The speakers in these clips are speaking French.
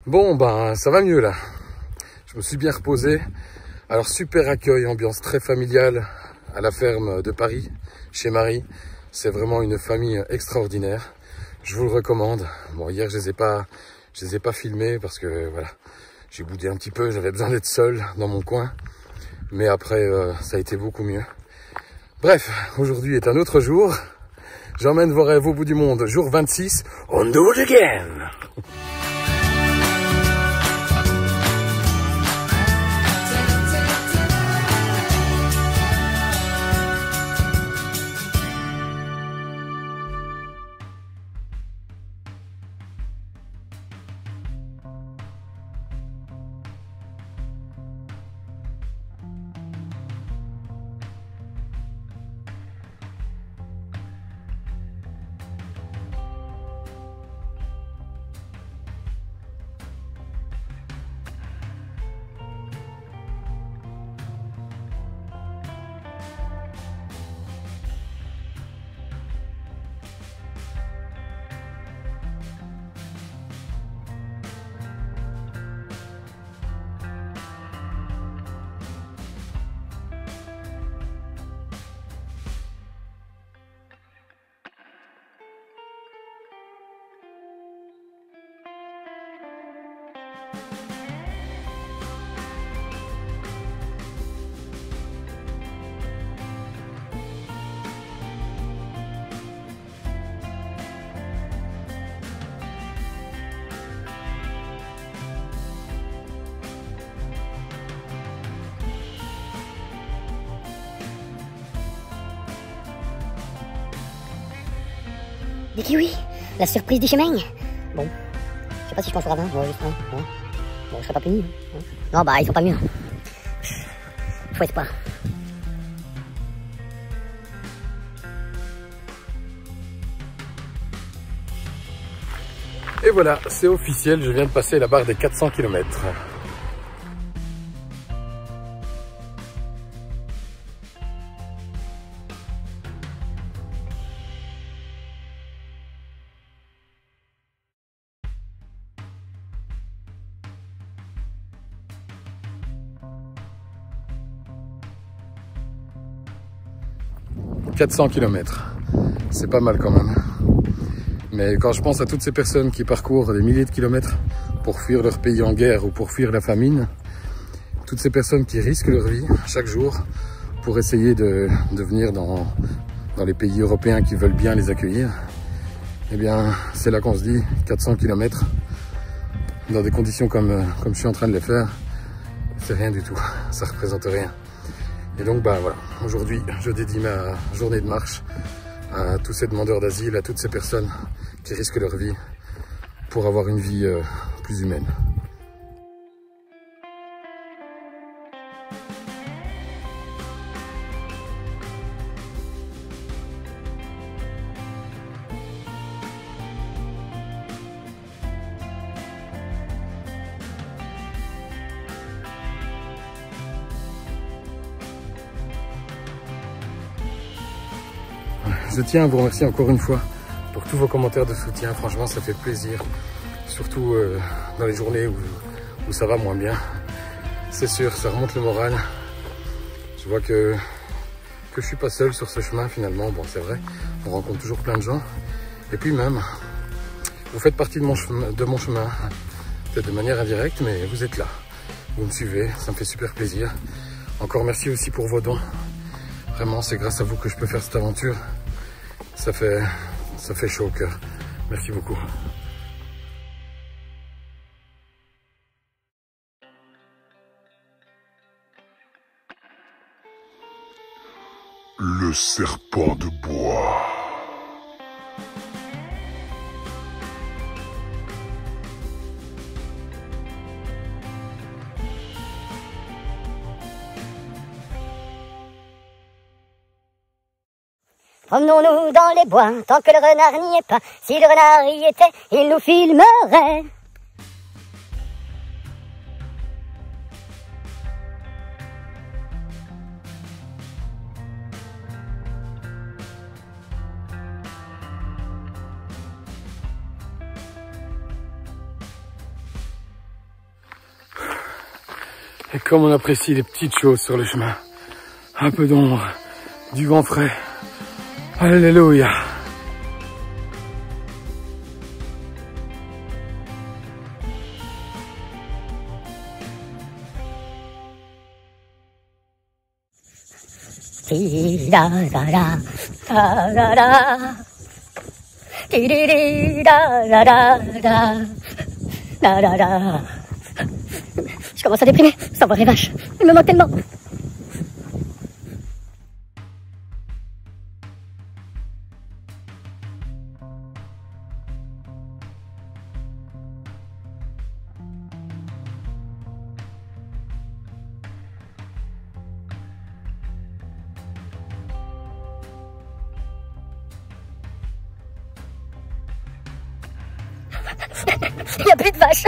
Bon, ben, ça va mieux là. Je me suis bien reposé. Alors, super accueil, ambiance très familiale à la ferme de Paris, chez Marie. C'est vraiment une famille extraordinaire. Je vous le recommande. Bon, hier, je les ai pas filmés parce que, voilà, j'ai boudé un petit peu. J'avais besoin d'être seul dans mon coin. Mais après, ça a été beaucoup mieux. Bref, aujourd'hui est un autre jour. J'emmène vos rêves au bout du monde. Jour 26, on do it again. Des kiwis, la surprise du chemin. Bon, je sais pas si je t'en ferai 20, ouais, juste un. Bon, je serai pas puni. Hein. Non, bah, ils sont pas mieux. Faut espoir. Et voilà, c'est officiel, je viens de passer la barre des 400 km. « 400 km, c'est pas mal quand même. Mais quand je pense à toutes ces personnes qui parcourent des milliers de kilomètres pour fuir leur pays en guerre ou pour fuir la famine, toutes ces personnes qui risquent leur vie chaque jour pour essayer de venir dans les pays européens qui veulent bien les accueillir, eh bien c'est là qu'on se dit 400 km dans des conditions comme je suis en train de les faire, c'est rien du tout, ça représente rien. Et donc bah voilà, aujourd'hui je dédie ma journée de marche à tous ces demandeurs d'asile, à toutes ces personnes qui risquent leur vie pour avoir une vie plus humaine. Je tiens à vous remercier encore une fois pour tous vos commentaires de soutien. Franchement, ça fait plaisir. Surtout dans les journées où ça va moins bien. C'est sûr, ça remonte le moral. Je vois que je suis pas seul sur ce chemin finalement. Bon, c'est vrai, on rencontre toujours plein de gens. Et puis même, vous faites partie de mon chemin. Peut-être de manière indirecte, mais vous êtes là. Vous me suivez, ça me fait super plaisir. Encore merci aussi pour vos dons. Vraiment, c'est grâce à vous que je peux faire cette aventure. Ça fait chaud au cœur. Merci beaucoup. Le serpent de bois. Promenons-nous dans les bois, tant que le renard n'y est pas. Si le renard y était, il nous filmerait. Et comme on apprécie les petites choses sur le chemin. Un peu d'ombre, du vent frais. Alléluia. Ti-da-da-da, da-da-da. Ti-di-di-da-da-da-da, da-da-da. Je commence à déprimer, sans voir les vaches. Il me manque tellement. Il n'y a plus de vaches.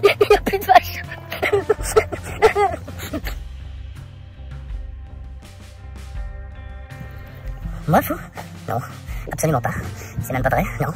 Il n'y a plus de vaches. Moi, fou? Non, absolument pas. C'est même pas vrai, non.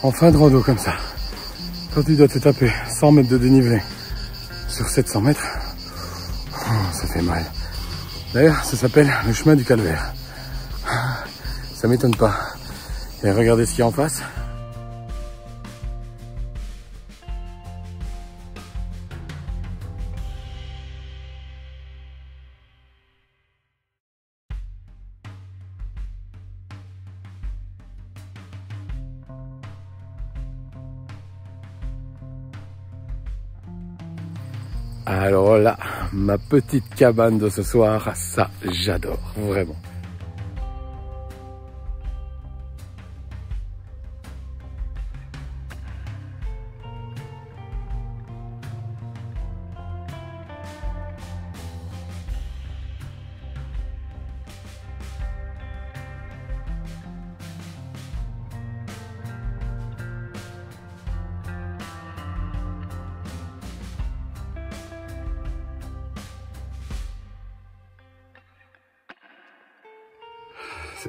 En fin de rando comme ça, quand tu dois te taper 100 mètres de dénivelé sur 700 mètres, ça fait mal. D'ailleurs, ça s'appelle le chemin du calvaire. Ça m'étonne pas. Et regardez ce qu'il y a en face. Alors là, ma petite cabane de ce soir, ça j'adore, vraiment.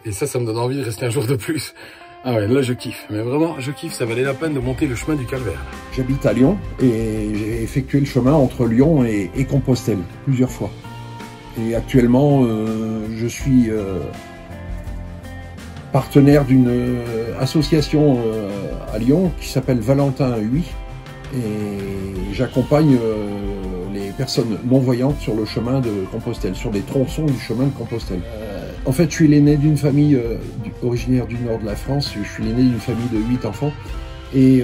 Et ça me donne envie de rester un jour de plus. Ah ouais, là je kiffe, mais vraiment je kiffe, ça valait la peine de monter le chemin du calvaire. J'habite à Lyon et j'ai effectué le chemin entre Lyon et Compostelle plusieurs fois. Et actuellement, je suis partenaire d'une association à Lyon qui s'appelle Valentin 8 et j'accompagne les personnes non-voyantes sur le chemin de Compostelle, sur des tronçons du chemin de Compostelle. En fait, je suis l'aîné d'une famille originaire du nord de la France, je suis l'aîné d'une famille de 8 enfants et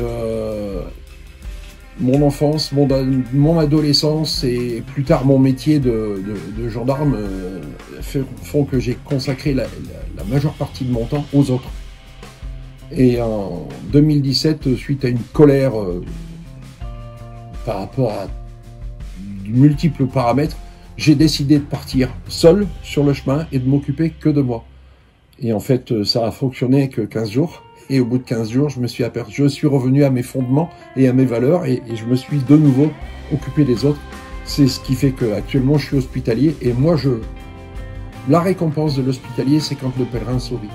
mon enfance, mon adolescence et plus tard mon métier de gendarme font que j'ai consacré la majeure partie de mon temps aux autres. Et en 2017, suite à une colère par rapport à de multiples paramètres, j'ai décidé de partir seul sur le chemin et de m'occuper que de moi. Et en fait, ça a fonctionné que 15 jours. Et au bout de 15 jours, je suis revenu à mes fondements et à mes valeurs et je me suis de nouveau occupé des autres. C'est ce qui fait qu'actuellement, je suis hospitalier et moi, la récompense de l'hospitalier, c'est quand le pèlerin sourit.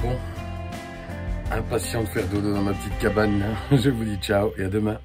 Bon, impatient de faire dodo dans ma petite cabane. Je vous dis ciao et à demain.